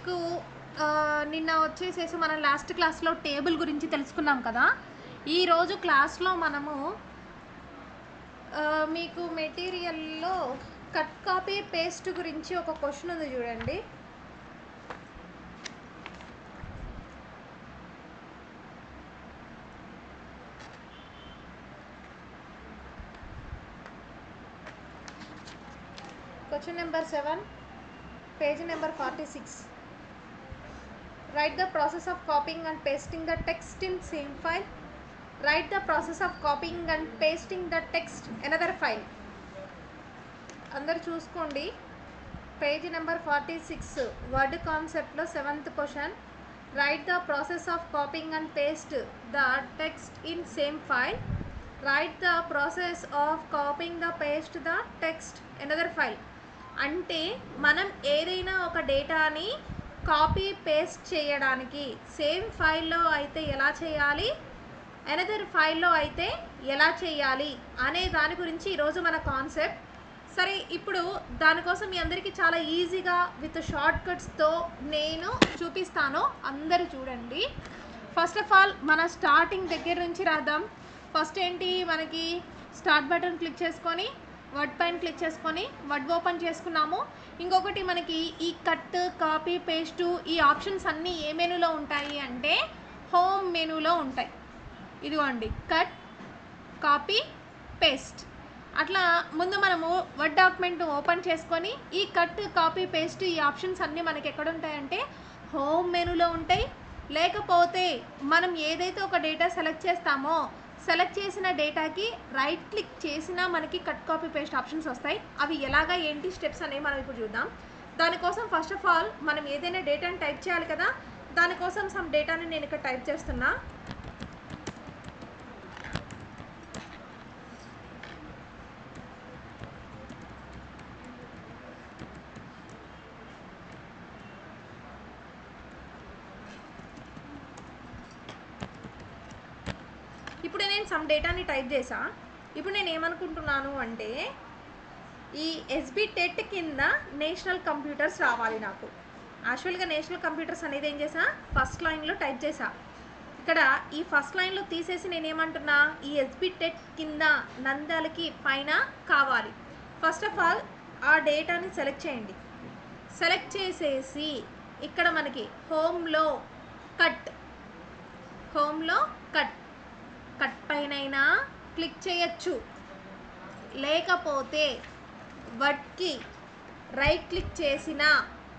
మీకు నిన్న వచ్చేసేసి మనం లాస్ట్ క్లాస్లో టేబుల్ గురించి తెలుసుకున్నాం కదా. ఈరోజు క్లాస్లో మనము మీకు మెటీరియల్లో కట్ కాపీ పేస్ట్ గురించి ఒక క్వశ్చన్ ఉంది చూడండి. Question number 7, page number 46. Write the process of copying and pasting the text in same file. Write the process of copying and pasting the text another file. అందరు చూసుకోండి, page number 46 word కాన్సెప్ట్లో 7th question. Write the process of copying and paste the text in same file. Write the process of copying the paste the text another file. అంటే మనం ఏదైనా ఒక డేటాని copy paste చేయడానికి same ఫైల్లో అయితే ఎలా చేయాలి, అనదర్ ఫైల్లో అయితే ఎలా చేయాలి అనే దాని గురించి ఈరోజు మన కాన్సెప్ట్. సరే, ఇప్పుడు దానికోసం మీ అందరికీ చాలా ఈజీగా విత్ షార్ట్ కట్స్తో నేను చూపిస్తాను, అందరూ చూడండి. ఫస్ట్ ఆఫ్ ఆల్ మన స్టార్టింగ్ దగ్గర నుంచి రాద్దాం. ఫస్ట్ ఏంటి, మనకి స్టార్ట్ బటన్ క్లిక్ చేసుకొని వర్డ్ పైన క్లిక్ చేసుకొని వర్డ్ ఓపెన్ చేసుకున్నాము. ఇంకొకటి మనకి ఈ కట్ కాపీ పేస్టు ఈ ఆప్షన్స్ అన్నీ ఏ మెనూలో ఉంటాయి అంటే హోమ్ మెనూలో ఉంటాయి. ఇదిగోండి, కట్ కాపీ పేస్ట్. అట్లా ముందు మనము వర్డ్ డాక్యుమెంట్ ఓపెన్ చేసుకొని ఈ కట్ కాపీ పేస్ట్ ఈ ఆప్షన్స్ అన్నీ మనకి ఎక్కడ ఉంటాయంటే హోమ్ మెనూలో ఉంటాయి. లేకపోతే మనం ఏదైతే ఒక డేటా సెలెక్ట్ చేస్తామో సెలెక్ట్ చేసిన డేటాకి రైట్ క్లిక్ చేసినా మనకి కట్ కాపీ పేస్ట్ ఆప్షన్స్ వస్తాయి. అవి ఎలాగా ఏంటి స్టెప్స్ అనేవి మనం ఇప్పుడు చూద్దాం. దానికోసం ఫస్ట్ ఆఫ్ ఆల్ మనం ఏదైనా డేటాని టైప్ చేయాలి కదా. దానికోసం సమ్ డేటాని నేను ఇక్కడ టైప్ చేస్తున్నా. ఇప్పుడు నేను సమ్ డేటాని టైప్ చేసా. ఇప్పుడు నేను ఏమనుకుంటున్నాను అంటే ఈ ఎస్బి టెట్ కింద నేషనల్ కంప్యూటర్స్ రావాలి నాకు. యాక్చువల్గా నేషనల్ కంప్యూటర్స్ అనేది ఏం చేసా, ఫస్ట్ లైన్లో టైప్ చేసా. ఇక్కడ ఈ ఫస్ట్ లైన్లో తీసేసి నేనేమంటున్నా, ఈ ఎస్బి టెట్ కింద నంద్యాలకి పైన కావాలి. ఫస్ట్ ఆఫ్ ఆల్ ఆ డేటాని సెలెక్ట్ చేయండి. సెలెక్ట్ చేసేసి ఇక్కడ మనకి హోమ్లో కట్ కట్ పైనైనా క్లిక్ చేయొచ్చు, లేకపోతే వర్డ్కి రైట్ క్లిక్ చేసిన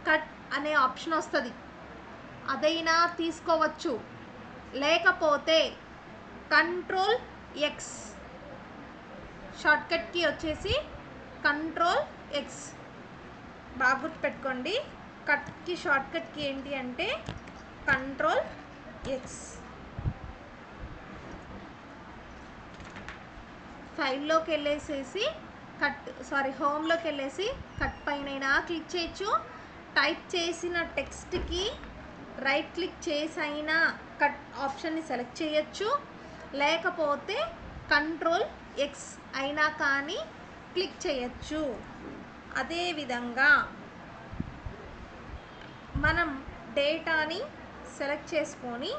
కట్ అనే ఆప్షన్ వస్తుంది, అదైనా తీసుకోవచ్చు. లేకపోతే కంట్రోల్ ఎక్స్ షార్ట్కట్కి వచ్చేసి కంట్రోల్ ఎక్స్ బాగా గుర్తుపెట్టుకోండి. కట్కి షార్ట్కట్కి ఏంటి అంటే కంట్రోల్ ఎక్స్. ఫైల్లోకి వెళ్ళేసేసి హోమ్లోకి వెళ్ళేసి కట్ పైనైనా క్లిక్ చేయొచ్చు. టైప్ చేసిన టెక్స్ట్కి రైట్ క్లిక్ చేసి అయినా కట్ ఆప్షన్ని సెలెక్ట్ చేయొచ్చు. లేకపోతే కంట్రోల్ ఎక్స్ అయినా కానీ క్లిక్ చేయొచ్చు. అదేవిధంగా మనం డేటాని సెలెక్ట్ చేసుకొని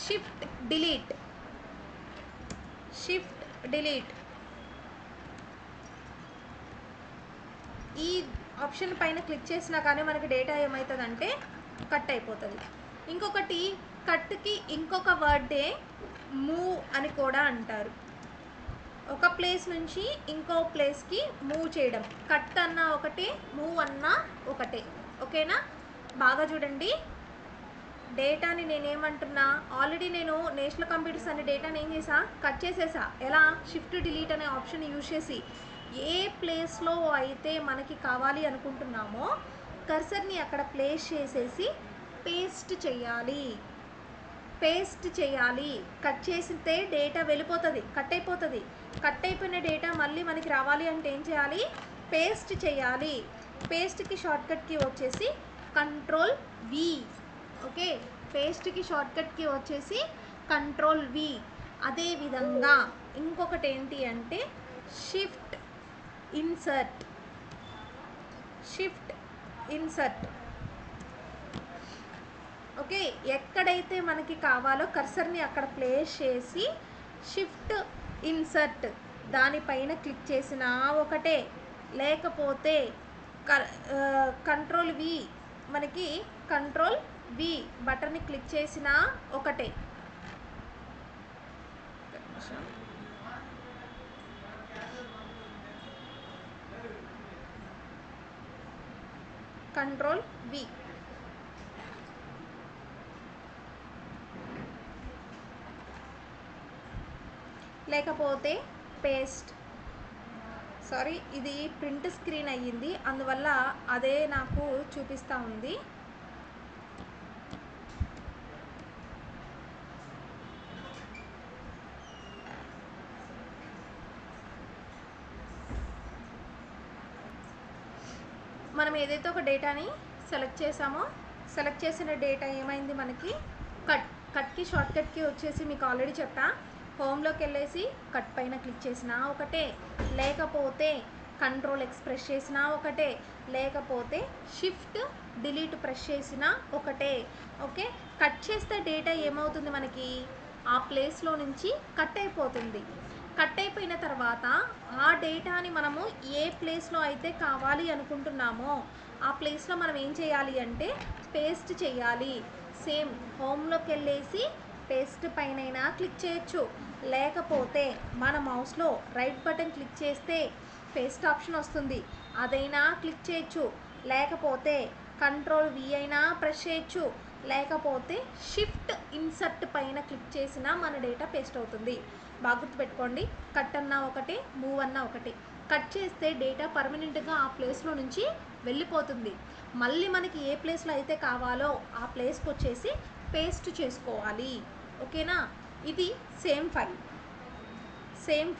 షిఫ్ట్ డిలీట్ ఈ ఆప్షన్ పైన క్లిక్ చేసినా కానీ మనకి డేటా ఏమవుతుందంటే కట్ అయిపోతుంది. ఇంకొకటి కట్కి ఇంకొక వర్డే మూవ్ అని కూడా అంటారు. ఒక ప్లేస్ నుంచి ఇంకో ప్లేస్కి మూవ్ చేయడం. కట్ అన్నా ఒకటే, మూవ్ అన్నా ఒకటే. ఓకేనా, బాగా చూడండి. డేటాని నేనేమంటున్నా, ఆల్రెడీ నేను నేషనల్ కంప్యూటర్స్ అనే డేటాని ఏం చేసా, కట్ చేసేసా. ఎలా, షిఫ్ట్ డిలీట్ అనే ఆప్షన్ యూజ్ చేసి ఏ ప్లేస్లో అయితే మనకి కావాలి అనుకుంటున్నామో కర్సర్ని అక్కడ ప్లేస్ చేసేసి పేస్ట్ చేయాలి. కట్ చేసితే డేటా వెళ్ళిపోతుంది, కట్ అయిపోతుంది. కట్ అయిపోయిన డేటా మళ్ళీ మనకి రావాలి అంటే ఏం చేయాలి, పేస్ట్ చేయాలి. పేస్ట్కి షార్ట్కట్కి వచ్చేసి కంట్రోల్ వి. ఓకే, పేస్ట్కి షార్ట్కట్కి వచ్చేసి కంట్రోల్ వి. అదేవిధంగా ఇంకొకటి ఏంటి అంటే షిఫ్ట్ ఇన్సర్ట్. ఓకే, ఎక్కడైతే మనకి కావాలో కర్సర్ని అక్కడ ప్లేస్ చేసి షిఫ్ట్ ఇన్సర్ట్ దానిపైన క్లిక్ చేసినా ఒకటే, లేకపోతే కంట్రోల్ వి, మనకి కంట్రోల్ వి బటన్ని క్లిక్ చేసినా ఒకటే. కంట్రోల్ వి, లేకపోతే పేస్ట్. సారీ, ఇది ప్రింట్ స్క్రీన్ అయ్యింది, అందువల్ల అదే నాకు చూపిస్తూ ఉంది. మనం ఏదైతే ఒక డేటాని సెలెక్ట్ చేసామో, సెలెక్ట్ చేసిన డేటా ఏమైంది మనకి కట్కి షార్ట్కట్కి వచ్చేసి మీకు ఆల్రెడీ చెప్పా, హోమ్లోకి వెళ్ళేసి కట్ పైన క్లిక్ చేసినా ఒకటే, లేకపోతే కంట్రోల్ ఎక్స్ ప్రెస్ చేసినా ఒకటే, లేకపోతే షిఫ్ట్ డిలీట్ ప్రెస్ చేసినా ఒకటే. ఓకే, కట్ చేస్తే డేటా ఏమవుతుంది మనకి ఆ ప్లేస్లో నుంచి కట్ అయిపోతుంది. కట్ అయిపోయిన తర్వాత ఆ డేటాని మనము ఏ ప్లేస్లో అయితే కావాలి అనుకుంటున్నామో ఆ ప్లేస్లో మనం ఏం చేయాలి అంటే పేస్ట్ చేయాలి. సేమ్ హోమ్లోకి వెళ్ళేసి పేస్ట్ పైన క్లిక్ చేయొచ్చు, లేకపోతే మన మౌస్లో రైట్ బటన్ క్లిక్ చేస్తే పేస్ట్ ఆప్షన్ వస్తుంది, అదైనా క్లిక్ చేయొచ్చు, లేకపోతే కంట్రోల్ వి అయినా ప్రెస్ చేయొచ్చు, లేకపోతే షిఫ్ట్ ఇన్సర్ట్ పైన క్లిక్ చేసినా మన డేటా పేస్ట్ అవుతుంది. బాగా గుర్తుపెట్టుకోండి, కట్ అన్నా ఒకటే, మూవ్ అన్నా ఒకటే. కట్ చేస్తే డేటా పర్మనెంట్గా ఆ ప్లేస్లో నుంచి వెళ్ళిపోతుంది. మళ్ళీ మనకి ఏ ప్లేస్లో అయితే కావాలో ఆ ప్లేస్కి వచ్చేసి పేస్ట్ చేసుకోవాలి. ఓకేనా, ఇది సేమ్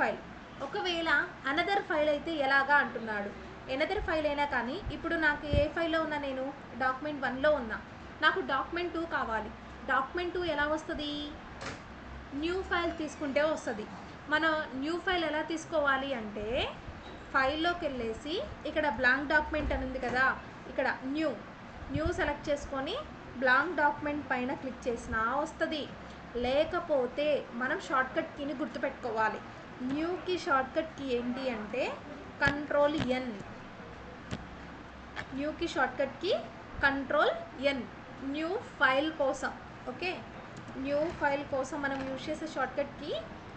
ఫైల్. ఒకవేళ అనదర్ ఫైల్ అయితే ఎలాగా అంటున్నాడు. ఎనదర్ ఫైల్ అయినా కానీ, ఇప్పుడు నాకు ఏ ఫైల్లో ఉన్నా, నేను డాక్యుమెంట్ 1లో ఉన్నా, నాకు డాక్యుమెంట్ 2 కావాలి. డాక్యుమెంట్ 2 ఎలా వస్తుంది, న్యూ ఫైల్ తీసుకుంటే వస్తుంది. మనం న్యూ ఫైల్ ఎలా తీసుకోవాలి అంటే ఫైల్లోకి వెళ్ళేసి ఇక్కడ బ్లాంక్ డాక్యుమెంట్ అని ఉంది కదా, ఇక్కడ న్యూ సెలెక్ట్ చేసుకొని బ్లాంక్ డాక్యుమెంట్ పైన క్లిక్ చేసినా వస్తుంది. లేకపోతే మనం షార్ట్కట్ కీని గుర్తుపెట్టుకోవాలి. న్యూకి షార్ట్కట్ కీ ఏంటి అంటే కంట్రోల్ ఎన్. న్యూకి shortcut key control N, new file కోసం. ఓకే, న్యూ ఫైల్ కోసం మనం యూజ్ చేసే షార్ట్కట్ కీ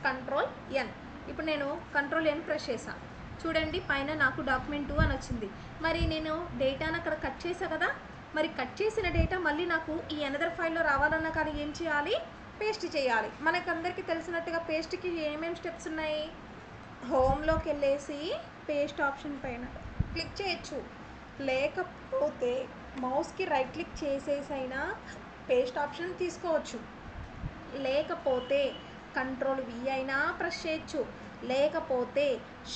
కంట్రోల్ ఎన్. ఇప్పుడు నేను కంట్రోల్ ఎన్ ప్రెస్ చేశాను, చూడండి పైన నాకు డాక్యుమెంట్ 2 అని వచ్చింది. మరి నేను డేటాను అక్కడ కట్ చేశాను కదా, మరి కట్ చేసిన డేటా మళ్ళీ నాకు ఈ అనదర్ ఫైల్లో రావాలన్నా కానీ ఏం చేయాలి, పేస్ట్ చేయాలి. మనకందరికీ తెలిసినట్టుగా పేస్ట్కి ఏమేమి స్టెప్స్ ఉన్నాయి, హోమ్లోకి వెళ్ళేసి పేస్ట్ ఆప్షన్ పైన క్లిక్ చేయొచ్చు, లేకపోతే మౌస్కి రైట్ క్లిక్ చేసేసైనా పేస్ట్ ఆప్షన్ తీసుకోవచ్చు, లేకపోతే కంట్రోల్ వి అయినా ప్రెస్ చేయొచ్చు, లేకపోతే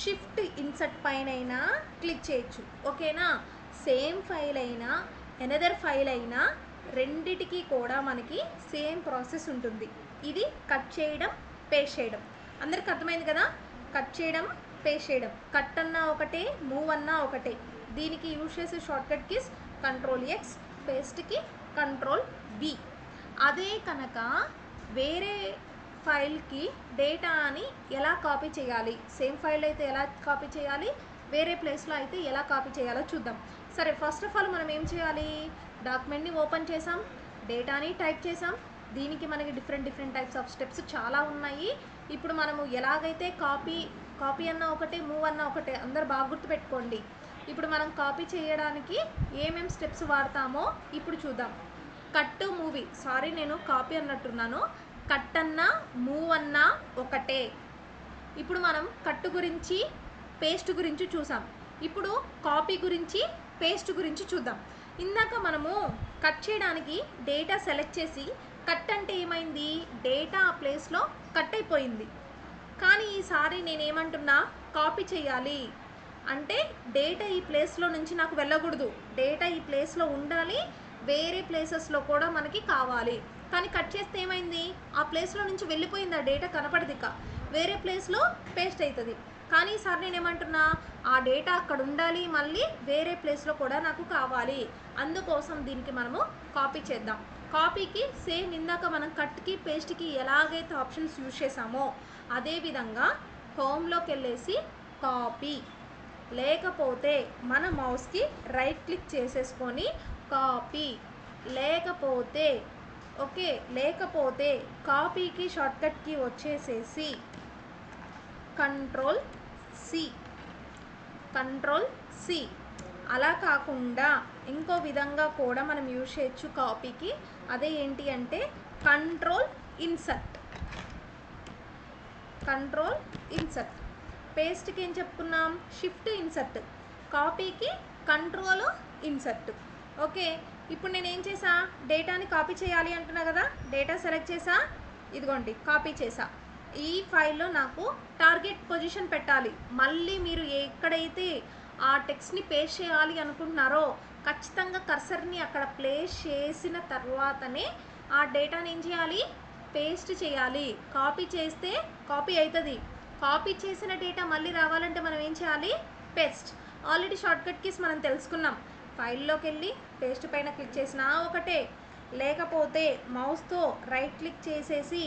షిఫ్ట్ ఇన్సర్ట్ పైన క్లిక్ చేయొచ్చు. ఓకేనా, సేమ్ ఫైల్ అయినా ఎనదర్ ఫైల్ అయినా రెండిటికి కూడా మనకి సేమ్ ప్రాసెస్ ఉంటుంది. ఇది కట్ చేయడం, పేస్ట్ చేయడం. అందరికి అర్థమైంది కదా, కట్ చేయడం, పేస్ట్ చేయడం. కట్ అన్నా ఒకటే, మూవ్ అన్నా ఒకటే. దీనికి యూజ్ చేసే షార్ట్కట్ కీస్ కంట్రోల్ ఎక్స్, పేస్ట్కి కంట్రోల్ వి. అదే కనుక వేరే ఫైల్కి డేటాని ఎలా కాపీ చేయాలి, సేమ్ ఫైల్ అయితే ఎలా కాపీ చేయాలి, వేరే ప్లేస్లో అయితే ఎలా కాపీ చేయాలో చూద్దాం. సరే, ఫస్ట్ ఆఫ్ ఆల్ మనం ఏం చేయాలి, డాక్యుమెంట్ని ఓపెన్ చేసాం, డేటాని టైప్ చేసాం. దీనికి మనకి డిఫరెంట్ టైప్స్ ఆఫ్ స్టెప్స్ చాలా ఉన్నాయి. ఇప్పుడు మనము ఎలాగైతే కాపీ అన్నా ఒకటే, మూవ్ అన్నా ఒకటే, అందరు బాగా గుర్తుపెట్టుకోండి. ఇప్పుడు మనం కాపీ చేయడానికి ఏమేమి స్టెప్స్ వాడతామో ఇప్పుడు చూద్దాం. కట్ మూవీ, సారీ నేను కాపీ అన్నట్టున్నాను, కట్ అన్నా మూవ్ అన్నా ఒకటే. ఇప్పుడు మనం కట్ గురించి, పేస్ట్ గురించి చూసాం. ఇప్పుడు కాపీ గురించి, పేస్ట్ గురించి చూద్దాం. ఇందాక మనము కట్ చేయడానికి డేటా సెలెక్ట్ చేసి కట్ అంటే ఏమైంది, డేటా ఆ ప్లేస్లో కట్ అయిపోయింది. కానీ ఈసారి నేనేమంటున్నా, కాపీ చేయాలి అంటే డేటా ఈ ప్లేస్లో నుంచి నాకు వెళ్ళకూడదు, డేటా ఈ ప్లేస్లో ఉండాలి, వేరే ప్లేసెస్లో కూడా మనకి కావాలి. కానీ కట్ చేస్తే ఏమైంది, ఆ ప్లేస్లో నుంచి వెళ్ళిపోయింది, ఆ డేటా కనపడదు, ఇక వేరే ప్లేస్లో పేస్ట్ అవుతుంది. కానీ ఈసారి నేనేమంటున్నా, ఆ డేటా అక్కడ ఉండాలి, మళ్ళీ వేరే ప్లేస్లో కూడా నాకు కావాలి. అందుకోసం దీనికి మనము కాపీ చేద్దాం. కాపీకి సేమ్ ఇందాక మనం కట్కి పేస్ట్కి ఎలాగైతే ఆప్షన్స్ యూజ్ చేసామో అదేవిధంగా హోమ్లోకి వెళ్ళేసి కాపీ, లేకపోతే మన మౌస్కి రైట్ క్లిక్ చేసేసుకొని కాపీ, లేకపోతే ఓకే, లేకపోతే కాపీకి షార్ట్కట్కి వచ్చేసేసి కంట్రోల్ సి. అలా కాకుండా ఇంకో విధంగా కూడా మనం యూజ్ చేయొచ్చు కాపీకి. అదే ఏంటి అంటే కంట్రోల్ ఇన్సర్ట్. పేస్ట్కి ఏం చెప్పుకున్నాం, షిఫ్ట్ ఇన్సర్ట్. కాపీకి కంట్రోల్ ఇన్సర్ట్. ఓకే, ఇప్పుడు నేను ఏం చేసా, డేటాని కాపీ చేయాలి అంటున్నా కదా, డేటా సెలెక్ట్ చేసా, ఇదిగోండి కాపీ చేసా. ఈ ఫైల్లో నాకు టార్గెట్ పొజిషన్ పెట్టాలి. మళ్ళీ మీరు ఎక్కడైతే ఆ టెక్స్ట్ని పేస్ట్ చేయాలి అనుకుంటున్నారో ఖచ్చితంగా కర్సర్ని అక్కడ ప్లేస్ చేసిన తర్వాతనే ఆ డేటాని ఏం చేయాలి, పేస్ట్ చేయాలి. కాపీ చేస్తే కాపీ అవుతుంది. కాపీ చేసిన డేటా మళ్ళీ రావాలంటే మనం ఏం చేయాలి, పేస్ట్. ఆల్రెడీ షార్ట్కట్ కీస్ మనం తెలుసుకున్నాం. ఫైల్లోకి వెళ్ళి పేస్ట్ పైన క్లిక్ చేసినా ఒకటే, లేకపోతే మౌస్తో రైట్ క్లిక్ చేసేసి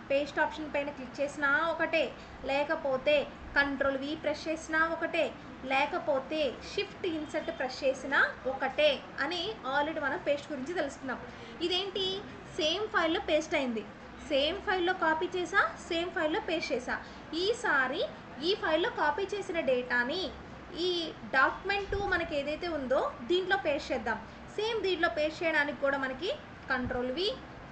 పేస్ట్ ఆప్షన్ పైన క్లిక్ చేసినా ఒకటే, లేకపోతే కంట్రోల్ వి ప్రెస్ చేసినా ఒకటే, లేకపోతే షిఫ్ట్ ఇన్సర్ట్ ప్రెస్ చేసినా ఒకటే అని ఆల్రెడీ మనం పేస్ట్ గురించి తెలుసుకున్నాం. ఇదేంటి, సేమ్ ఫైల్లో పేస్ట్ అయింది, సేమ్ ఫైల్లో కాపీ చేసా, సేమ్ ఫైల్లో పేస్ట్ చేసా. ఈసారి ఈ ఫైల్లో కాపీ చేసిన డేటాని ఈ డాక్యుమెంట్ మనకి ఏదైతే ఉందో దీంట్లో పేస్ట్ చేద్దాం. సేమ్ దీంట్లో పేస్ట్ చేయడానికి కూడా మనకి కంట్రోల్ వి,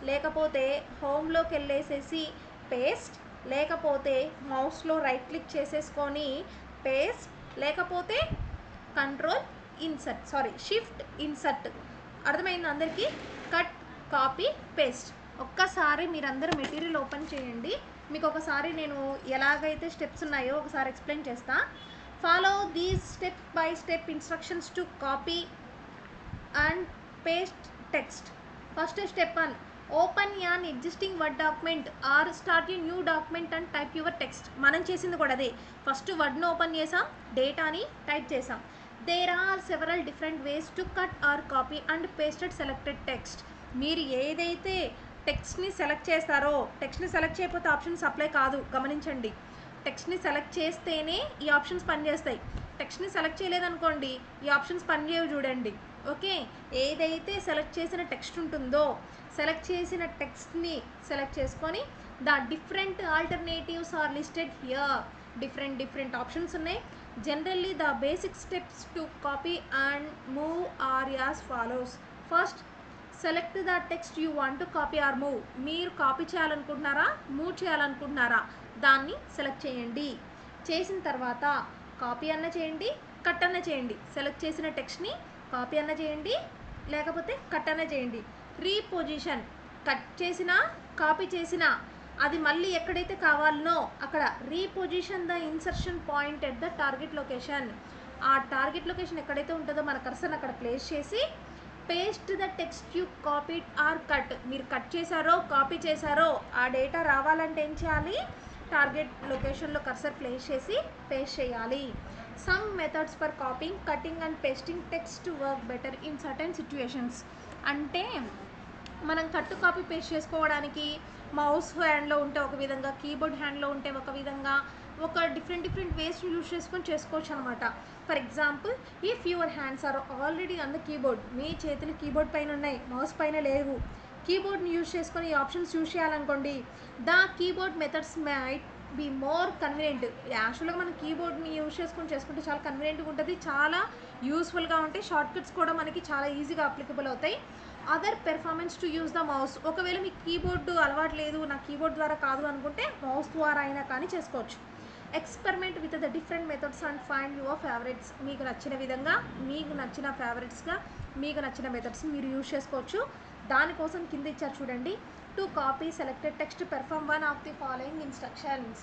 లేకపోతే హోమ్లోకి వెళ్ళేసేసి పేస్ట్, లేకపోతే మౌస్లో రైట్ క్లిక్ చేసేసుకొని పేస్ట్, లేకపోతే కంట్రోల్ షిఫ్ట్ ఇన్సర్ట్. అర్థమైంది అందరికీ? Cut, copy, paste. ఒక్కసారి మీరందరూ మెటీరియల్ ఓపెన్ చేయండి. మీకు ఒకసారి నేను ఎలాగైతే స్టెప్స్ ఉన్నాయో ఒకసారి ఎక్స్ప్లెయిన్ చేస్తా. Follow these step by step instructions to copy and paste text. First step 1, open an existing word document or start a new document and type your text. మనం చేసింది కూడా అదే. ఫస్ట్ వర్డ్ను ఓపెన్ చేసాం, డేటాని type చేసాం. There are several different ways to cut or copy and pasted selected text. మీరు ఏదైతే టెక్స్ట్ని సెలెక్ట్ చేస్తారో, టెక్స్ట్ని సెలెక్ట్ చేయకపోతే ఆప్షన్స్ అప్లై కాదు, గమనించండి. టెక్స్ట్ని సెలెక్ట్ చేస్తేనే ఈ ఆప్షన్స్ పనిచేస్తాయి. టెక్స్ట్ని సెలెక్ట్ చేయలేదనుకోండి ఈ ఆప్షన్స్ పనిచేయవు, చూడండి. ఓకే, ఏదైతే సెలెక్ట్ చేసిన టెక్స్ట్ ఉంటుందో సెలెక్ట్ చేసిన టెక్స్ట్ని సెలెక్ట్ చేసుకొని the different alternatives are listed here. Different options ఉన్నాయి. Generally the basic steps to copy and move are as follows. First, select the text you want to copy or move. మీరు copy చేయాలనుకుంటున్నారా, move చేయాలనుకుంటున్నారా, దాన్ని select చేయండి. చేసిన తర్వాత copy అన్న చేయండి, కట్ అన్న చేయండి. సెలెక్ట్ చేసిన టెక్స్ట్ని కాపీ అన్న చేయండి, లేకపోతే కట్ అన్న చేయండి. రీపొజిషన్, కట్ చేసినా కాపీ చేసినా అది మళ్ళీ ఎక్కడైతే కావాలనో అక్కడ reposition the insertion point at the target location. ఆ టార్గెట్ లొకేషన్ ఎక్కడైతే ఉంటుందో మన కర్సర్ అక్కడ ప్లేస్ చేసి paste the text you copied or cut. మీరు కట్ చేశారో కాపీ చేశారో ఆ డేటా రావాలంటే ఏం చేయాలి, టార్గెట్ లొకేషన్లో కర్సర్ ప్లేస్ చేసి పేస్ట్ చేయాలి. Some methods for copying, cutting and pasting text to work better in certain situations. అంటే మనం కట్ కాపీ పేస్ట్ చేసుకోవడానికి మౌస్ హ్యాండ్లో ఉంటే ఒక విధంగా, కీబోర్డ్ హ్యాండ్లో ఉంటే ఒక విధంగా, ఒక డిఫరెంట్ వేస్ యూజ్ చేసుకొని చేసుకోవచ్చు అనమాట. For example, if your hands are already on the keyboard, మీ చేతులు కీబోర్డ్ పైన ఉన్నాయి, మౌస్ పైన లేవు, కీబోర్డ్ని యూజ్ చేసుకొని ఈ ఆప్షన్స్ యూజ్ చేయాలనుకోండి, the keyboard methods might be more convenient. యాక్చువల్గా మనం కీబోర్డ్ని యూజ్ చేసుకుంటే చాలా కన్వీనియంట్గా ఉంటుంది, చాలా యూస్ఫుల్గా ఉంటాయి. షార్ట్ కట్స్ కూడా మనకి చాలా ఈజీగా అప్లికబుల్ అవుతాయి. Other performance to use the mouse. ఒకవేళ మీకు కీబోర్డు అలవాటు లేదు, నా కీబోర్డ్ ద్వారా కాదు అనుకుంటే మౌస్ ద్వారా అయినా కానీ చేసుకోవచ్చు. Experiment with the different methods and find your favourites. మీకు నచ్చిన విధంగా, మీకు నచ్చిన ఫేవరెట్స్గా, మీకు నచ్చిన మెథడ్స్ మీరు యూజ్ చేసుకోవచ్చు. దానికోసం కింద ఇచ్చారు చూడండి, to copy selected text perform one of the following instructions.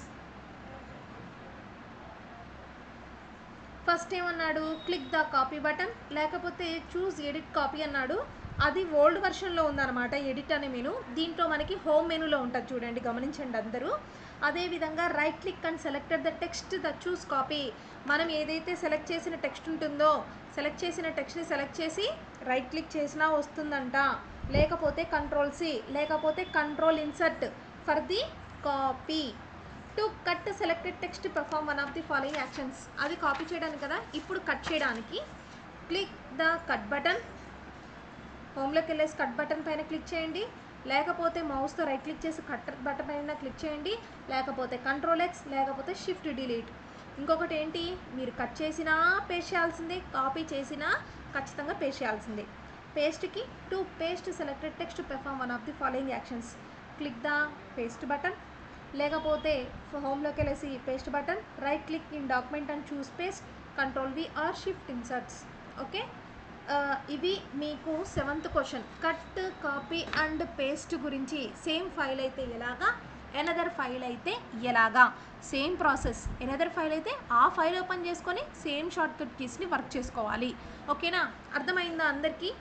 First ఏమన్నాడు, క్లిక్ ద కాపీ బటన్, లేకపోతే చూస్ ఎడిట్ కాపీ అన్నాడు. అది ఓల్డ్ వర్షన్లో ఉందన్నమాట ఎడిట్ అనే మెను. దీంట్లో మనకి హోమ్ మెనూలో ఉంటుంది చూడండి, గమనించండి అందరూ. అదేవిధంగా right click and selected the text the choose copy. మనం ఏదైతే సెలెక్ట్ చేసిన టెక్స్ట్ ఉంటుందో సెలెక్ట్ చేసిన టెక్స్ట్ని సెలెక్ట్ చేసి రైట్ క్లిక్ చేసినా వస్తుందంట, లేకపోతే కంట్రోల్ సి, లేకపోతే control insert for the copy. To cut selected text perform one of the following actions. అది కాపీ చేయడానికి కదా. ఇప్పుడు కట్ చేయడానికి క్లిక్ ద కట్ బటన్. హోమ్లోకి వెళ్ళేసి కట్ బటన్ పైన క్లిక్ చేయండి, లేకపోతే మౌస్తో రైట్ క్లిక్ చేసి కట్ బటన్ పైన క్లిక్ చేయండి, లేకపోతే కంట్రోల్ ఎక్స్, లేకపోతే షిఫ్ట్ డిలీట్. ఇంకొకటి ఏంటి, మీరు కట్ చేసినా పేస్ట్ చేయాల్సిందే, కాపీ చేసినా ఖచ్చితంగా పేస్ట్ చేయాల్సిందే. పేస్ట్కి to paste selected text perform one of the following actions. Click the paste button, లేకపోతే హోమ్లోకి వెళ్ళేసి paste button, right click in document and choose paste, control V or shift inserts. Okay, ఇవి మీకు 7th question. Cut, copy and paste గురించి. Same file అయితే ఎలాగా, another file అయితే ఎలాగా, సేమ్ ప్రాసెస్. ఎనదర్ ఫైల్ అయితే ఆ ఫైల్ ఓపెన్ చేసుకొని సేమ్ షార్ట్కట్ కీస్ని వర్క్ చేసుకోవాలి. ఓకేనా, అర్థమైందా అందరికీ?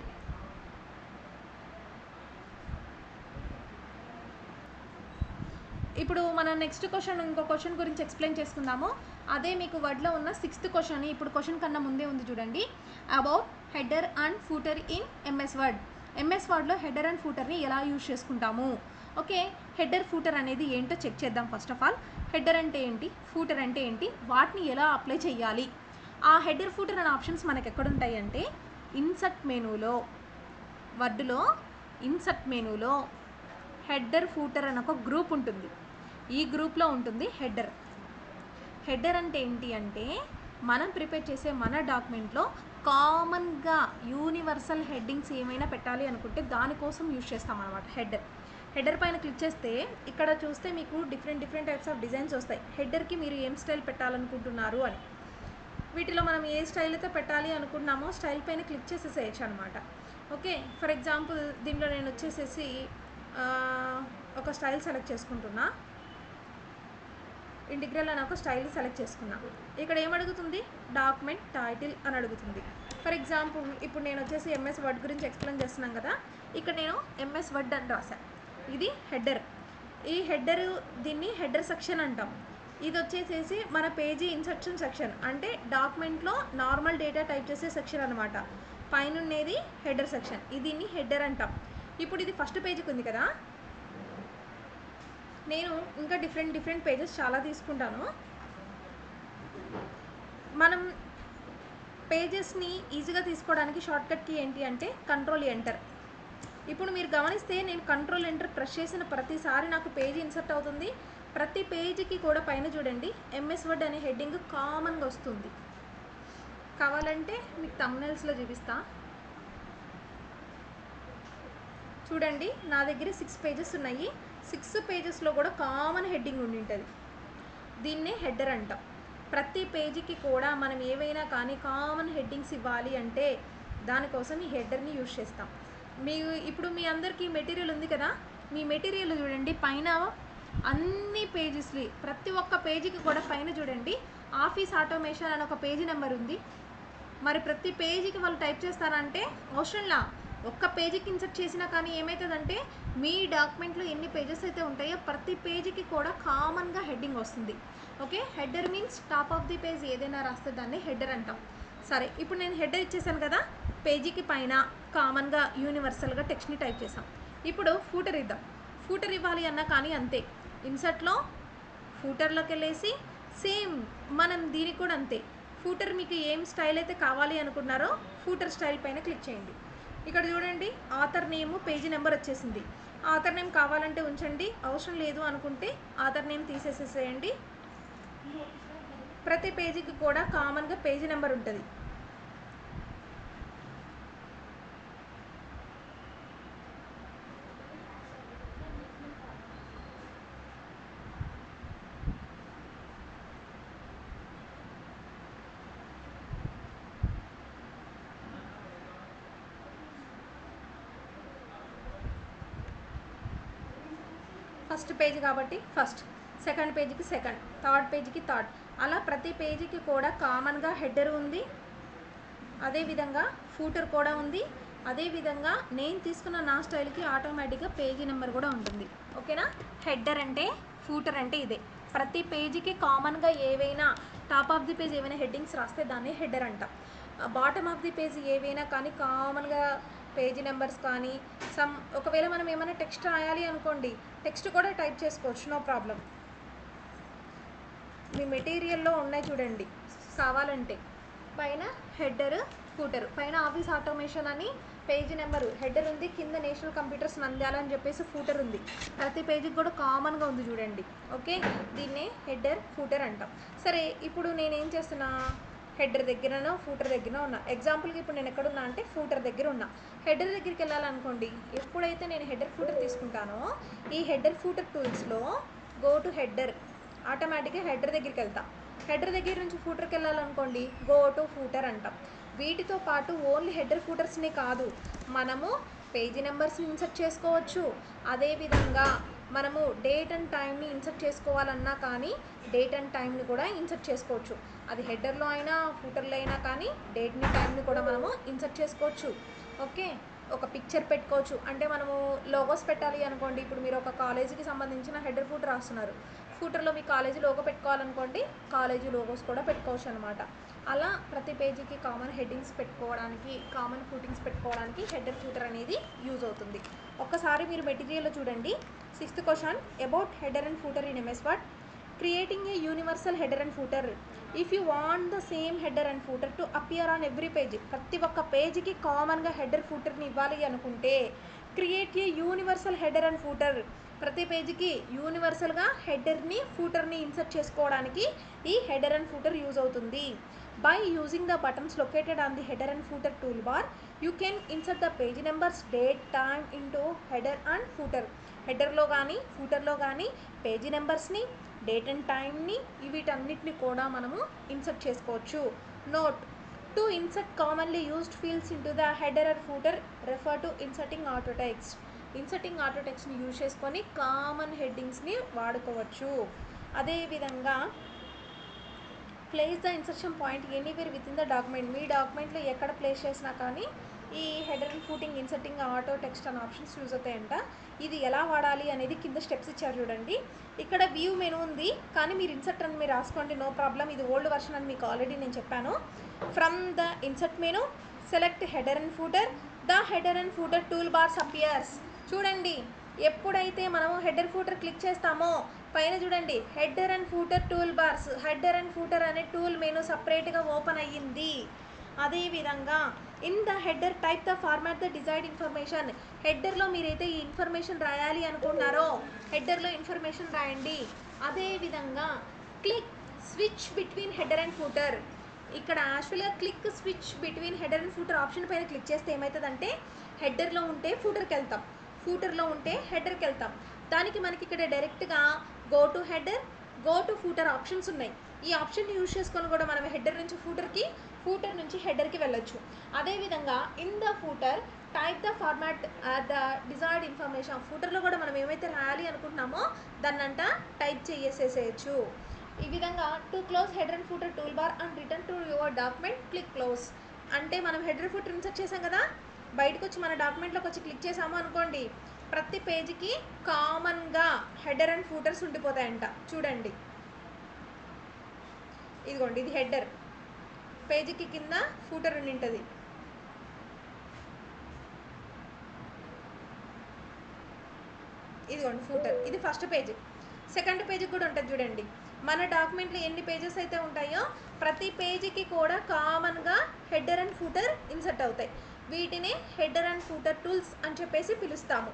ఇప్పుడు మనం నెక్స్ట్ క్వశ్చన్, ఇంకో క్వశ్చన్ గురించి ఎక్స్ప్లెయిన్ చేసుకుందాము. అదే మీకు వర్డ్లో ఉన్న 6th క్వశ్చన్. ఇప్పుడు క్వశ్చన్ కన్నా ముందే ఉంది చూడండి. About header and footer in MS Word. MS వర్డ్లో హెడర్ అండ్ ఫూటర్ని ఎలా యూజ్ చేసుకుంటాము. ఓకే, హెడర్ ఫూటర్ అనేది ఏంటో చెక్ చేద్దాం. ఫస్ట్ ఆఫ్ ఆల్ హెడర్ అంటే ఏంటి, ఫూటర్ అంటే ఏంటి, వాటిని ఎలా అప్లై చేయాలి. ఆ హెడర్ ఫూటర్ అనే ఆప్షన్స్ మనకు ఎక్కడుంటాయి అంటే ఇన్సర్ట్ మెనూలో, వర్డ్లో ఇన్సర్ట్ మెనూలో హెడర్ ఫూటర్ అని ఒక గ్రూప్ ఉంటుంది. ఈ గ్రూప్లో ఉంటుంది హెడర్. హెడర్ అంటే ఏంటి అంటే మనం ప్రిపేర్ చేసే మన డాక్యుమెంట్లో కామన్గా యూనివర్సల్ హెడ్డింగ్స్ ఏమైనా పెట్టాలి అనుకుంటే దానికోసం యూజ్ చేస్తాం అన్నమాట హెడర్. హెడర్ పైన క్లిక్ చేస్తే ఇక్కడ చూస్తే మీకు డిఫరెంట్ టైప్స్ ఆఫ్ డిజైన్స్ వస్తాయి. హెడర్కి మీరు ఏం స్టైల్ పెట్టాలనుకుంటున్నారు అని, వీటిలో మనం ఏ స్టైల్ అయితే పెట్టాలి అనుకుంటున్నామో స్టైల్ పైన క్లిక్ చేసేసేయచ్చు అనమాట. ఓకే, ఫర్ ఎగ్జాంపుల్ దీనిలో నేను వచ్చేసేసి ఒక స్టైల్ సెలెక్ట్ చేసుకుంటున్నా. ఇంటిగ్రల్ అని ఒక స్టైల్ సెలెక్ట్ చేసుకున్నా. ఇక్కడ ఏమడుగుతుంది, డాక్యుమెంట్ టైటిల్ అని అడుగుతుంది. ఫర్ ఎగ్జాంపుల్ ఇప్పుడు నేను వచ్చేసి ఎంఎస్ వర్డ్ గురించి ఎక్స్ప్లెయిన్ చేస్తున్నాను కదా, ఇక్కడ నేను ఎంఎస్ వర్డ్ అని రాశాను. ఇది హెడర్. ఈ హెడర్, దీన్ని హెడర్ సెక్షన్ అంటాం. ఇది వచ్చేసేసి మన పేజీ ఇన్సర్షన్ సెక్షన్, అంటే డాక్యుమెంట్లో నార్మల్ డేటా టైప్ చేసే సెక్షన్ అనమాట. పైన ఉండేది హెడర్ సెక్షన్, దీన్ని హెడర్ అంటాం. ఇప్పుడు ఇది ఫస్ట్ పేజీకి ఉంది కదా, నేను ఇంకా డిఫరెంట్ పేజెస్ చాలా తీసుకుంటాను. మనం పేజెస్ని ఈజీగా తీసుకోవడానికి షార్ట్కట్ కీ ఏంటి అంటే కంట్రోల్ ఎంటర్. ఇప్పుడు మీరు గమనిస్తే నేను కంట్రోల్ ఎంటర్ ప్రెస్ చేసిన ప్రతిసారి నాకు పేజీ ఇన్సర్ట్ అవుతుంది. ప్రతి పేజీకి కూడా పైన చూడండి ఎంఎస్ వర్డ్ అనే హెడ్డింగ్ కామన్గా వస్తుంది. కావాలంటే మీకు థంబ్నెయిల్స్లో చూపిస్తా చూడండి. నా దగ్గర 6 పేజెస్ ఉన్నాయి. 6 పేజెస్లో కూడా కామన్ హెడ్డింగ్ ఉండి ఉంటుంది. దీన్నే హెడర్ అంటాం. ప్రతి పేజీకి కూడా మనం ఏవైనా కానీ కామన్ హెడ్డింగ్స్ ఇవ్వాలి అంటే దానికోసం ఈ హెడర్ని యూజ్ చేస్తాం. ఇప్పుడు మీ అందరికీ మెటీరియల్ ఉంది కదా, మీ మెటీరియల్ చూడండి పైన అన్ని పేజెస్ని, ప్రతి ఒక్క పేజీకి కూడా పైన చూడండి ఆఫీస్ ఆటోమేషన్ అని ఒక పేజీ నెంబర్ ఉంది. మరి ప్రతి పేజీకి వాళ్ళు టైప్ చేస్తారంటే అవసరంలా, ఒక్క పేజీకి ఇన్సర్ట్ చేసినా కానీ ఏమవుతుందంటే మీ డాక్యుమెంట్లో ఎన్ని పేజెస్ అయితే ఉంటాయో ప్రతి పేజీకి కూడా కామన్గా హెడ్డింగ్ వస్తుంది. Okay, header means top of the page ఏదైనా రాస్తే దాన్ని హెడర్ అంటాం. సరే, ఇప్పుడు నేను హెడర్ ఇచ్చేసాను కదా, పేజీకి పైన కామన్గా యూనివర్సల్గా టెక్స్ట్ని టైప్ చేసాం. ఇప్పుడు ఫూటర్ ఇద్దాం. ఫూటర్ ఇవ్వాలి అన్నా కానీ అంతే, ఇన్సర్ట్లో ఫూటర్లోకి వెళ్ళేసి సేమ్ మనం దీనికి కూడా అంతే. ఫూటర్ మీకు ఏం స్టైల్ అయితే కావాలి అనుకున్నారో ఫూటర్ స్టైల్ పైన క్లిక్ చేయండి. ఇక్కడ చూడండి ఆథర్ నేమ్, పేజీ నెంబర్ వచ్చేసింది. ఆథర్ నేమ్ కావాలంటే ఉంచండి, అవసరం లేదు అనుకుంటే ఆథర్ నేమ్ తీసేసేసేయండి. ప్రతి పేజీకి కూడా కామన్గా పేజీ నెంబర్ ఉంటుంది. ఫస్ట్ పేజీ కాబట్టి ఫస్ట్, సెకండ్ పేజీకి సెకండ్, థర్డ్ పేజీకి థర్డ్, అలా ప్రతి పేజీకి కూడా కామన్గా హెడర్ ఉంది. అదేవిధంగా ఫూటర్ కూడా ఉంది. అదేవిధంగా నేను తీసుకున్న నా స్టైల్కి ఆటోమేటిక్గా పేజీ నెంబర్ కూడా ఉంటుంది. ఓకేనా? హెడ్డర్ అంటే, ఫూటర్ అంటే ఇదే. ప్రతి పేజీకి కామన్గా ఏవైనా టాప్ ఆఫ్ ది పేజ్ ఏవైనా హెడ్డింగ్స్ రాస్తే దాన్ని హెడ్డర్ అంటాం. బాటమ్ ఆఫ్ ది పేజ్ ఏవైనా కానీ కామన్గా పేజీ నెంబర్స్ కానీ ఒకవేళ మనం ఏమైనా టెక్స్ట్ రాయాలి అనుకోండి, టెక్స్ట్ కూడా టైప్ చేసుకోవచ్చు, నో ప్రాబ్లం. మీ మెటీరియల్లో ఉన్నాయి చూడండి, కావాలంటే పైన హెడ్డర్, ఫూటర్, పైన ఆఫీస్ ఆటోమేషన్ అని పేజీ నెంబరు హెడ్డర్ ఉంది, కింద నేషనల్ కంప్యూటర్స్ నంద్యాల అని చెప్పేసి ఫూటర్ ఉంది. ప్రతి పేజీకి కూడా కామన్గా ఉంది చూడండి. ఓకే, దీన్నే హెడ్డర్, ఫూటర్ అంటాం. సరే, ఇప్పుడు నేనేం చేస్తున్నా, హెడ్డర్ దగ్గరనో ఫూటర్ దగ్గర ఉన్నా. ఎగ్జాంపుల్కి ఇప్పుడు నేను ఎక్కడున్నా అంటే ఫూటర్ దగ్గర ఉన్నా. హెడ్డర్ దగ్గరికి వెళ్ళాలనుకోండి, ఎప్పుడైతే నేను హెడ్డర్ ఫూటర్ తీసుకుంటానో ఈ హెడ్డర్ ఫూటర్ టూల్స్లో గో టు హెడ్డర్, ఆటోమేటిక్గా హెడ్డర్ దగ్గరికి వెళ్తా. హెడ్డర్ దగ్గర నుంచి ఫూటర్కి వెళ్ళాలనుకోండి, గో టు ఫూటర్ అంటాం. వీటితో పాటు ఓన్లీ హెడ్డర్ ఫూటర్స్ని కాదు, మనము పేజీ నెంబర్స్ని ఇన్సర్ట్ చేసుకోవచ్చు. అదేవిధంగా మనము డేట్ అండ్ టైంని ఇన్సర్ట్ చేసుకోవాలన్నా కానీ డేట్ అండ్ టైంని కూడా ఇన్సర్ట్ చేసుకోవచ్చు. అది హెడ్డర్లో అయినా ఫూటర్లో అయినా కానీ డేట్ని టైంని కూడా మనము ఇన్సర్ట్ చేసుకోవచ్చు. ఓకే, ఒక పిక్చర్ పెట్టుకోవచ్చు. అంటే మనము లోగోస్ పెట్టాలి అనుకోండి, ఇప్పుడు మీరు ఒక కాలేజీకి సంబంధించిన హెడ్డర్ ఫూటర్ రాస్తున్నారు, ఫూటర్లో మీ కాలేజీ లోగో పెట్టుకోవాలనుకోండి, కాలేజీ లోగోస్ కూడా పెట్టుకోవచ్చు అనమాట. అలా ప్రతి పేజీకి కామన్ హెడ్డింగ్స్ పెట్టుకోవడానికి, కామన్ ఫూటింగ్స్ పెట్టుకోవడానికి హెడ్డర్ ఫూటర్ అనేది యూజ్ అవుతుంది. ఒక్కసారి మీరు మెటీరియల్లో చూడండి, 6th question about header and footer in MS word. Creating a universal header and footer. If you want the same header and footer to appear on every page, ప్రతి ఒక్క పేజీకి కామన్గా header ఫూటర్ని ఇవ్వాలి అనుకుంటే create a universal header and footer. ప్రతి పేజీకి యూనివర్సల్గా హెడర్ని ఫూటర్ని insert చేసుకోవడానికి ఈ హెడర్ అండ్ ఫూటర్ యూజ్ అవుతుంది. By using the buttons located on the header and footer tool bar, you can insert the page numbers, date, time into header and footer. హెడర్లో కానీ ఫూటర్లో కానీ page నెంబర్స్ని, date and టైమ్ని, వీటన్నిటిని కూడా మనము insert చేసుకోవచ్చు. Note, to insert commonly used fields into the header or footer refer to inserting auto text. Inserting auto టెక్స్ట్ని యూజ్ చేసుకొని కామన్ హెడ్డింగ్స్ని వాడుకోవచ్చు. అదేవిధంగా place the insertion point anywhere with in the document. మీ డాక్యుమెంట్లో ఎక్కడ ప్లేస్ చేసినా కానీ ఈ header and footing, inserting auto text అనే ఆప్షన్స్ యూజ్ అవుతాయంట. ఇది ఎలా వాడాలి అనేది కింద స్టెప్స్ ఇచ్చారు చూడండి. ఇక్కడ వ్యూ మెనూ ఉంది, కానీ మీరు ఇన్సర్ట్ అని మీరు రాసుకోండి, నో ప్రాబ్లం. ఇది ఓల్డ్ వర్షన్ అని మీకు ఆల్రెడీ నేను చెప్పాను. From the insert menu select header and footer. The header and footer tool bars appears. చూడండి, ఎప్పుడైతే మనము హెడర్ ఫూటర్ క్లిక్ చేస్తామో పైన చూడండి header and footer tool bars, header and footer అనే టూల్ మెనూ సపరేట్గా ఓపెన్ అయ్యింది. అదేవిధంగా in the header type the format the desired information. హెడర్లో మీరైతే ఈ ఇన్ఫర్మేషన్ రాయాలి అనుకుంటున్నారో హెడర్లో ఇన్ఫర్మేషన్ రాయండి. అదేవిధంగా click switch between header and footer. ఇక్కడ యాక్చువల్గా click switch between header and footer option పైన క్లిక్ చేస్తే ఏమవుతుందంటే హెడర్లో ఉంటే ఫూటర్కి వెళ్తాం, ఫూటర్లో ఉంటే హెడర్కి వెళ్తాం. దానికి మనకి ఇక్కడ డైరెక్ట్గా go to header, go to footer options ఉన్నాయి. ఈ ఆప్షన్ని యూజ్ చేసుకొని కూడా మనం హెడర్ నుంచి ఫూటర్కి, ఫూటర్ నుంచి హెడర్కి వెళ్ళొచ్చు. అదేవిధంగా in the footer type the format the desired information. ఫూటర్లో కూడా మనం ఏమైతే రాయాలి అనుకుంటున్నామో దాన్నంట టైప్ చేసేసేయచ్చు. ఈ విధంగా to close header and footer tool bar and return to your document click close. అంటే మనం హెడర్ ఫూటర్ ఇన్సర్ట్ చేసాం కదా, బయటకు వచ్చి మన డాక్యుమెంట్లోకి వచ్చి క్లిక్ చేసాము అనుకోండి, ప్రతి పేజీకి కామన్గా హెడర్ అండ్ ఫూటర్స్ ఉండిపోతాయంట. చూడండి, ఇదిగోండి, ఇది హెడర్, పేజీకి కింద ఫూటర్ ఉండి ఉంటుంది. ఇదిగోండి ఫూటర్, ఇది ఫస్ట్ పేజీ. సెకండ్ పేజీకి కూడా ఉంటుంది చూడండి. మన డాక్యుమెంట్లో ఎన్ని పేజెస్ అయితే ఉంటాయో ప్రతి పేజీకి కూడా కామన్గా హెడర్ అండ్ ఫూటర్ ఇన్సర్ట్ అవుతాయి. వీటిని హెడర్ అండ్ ఫూటర్ టూల్స్ అని చెప్పేసి పిలుస్తాము.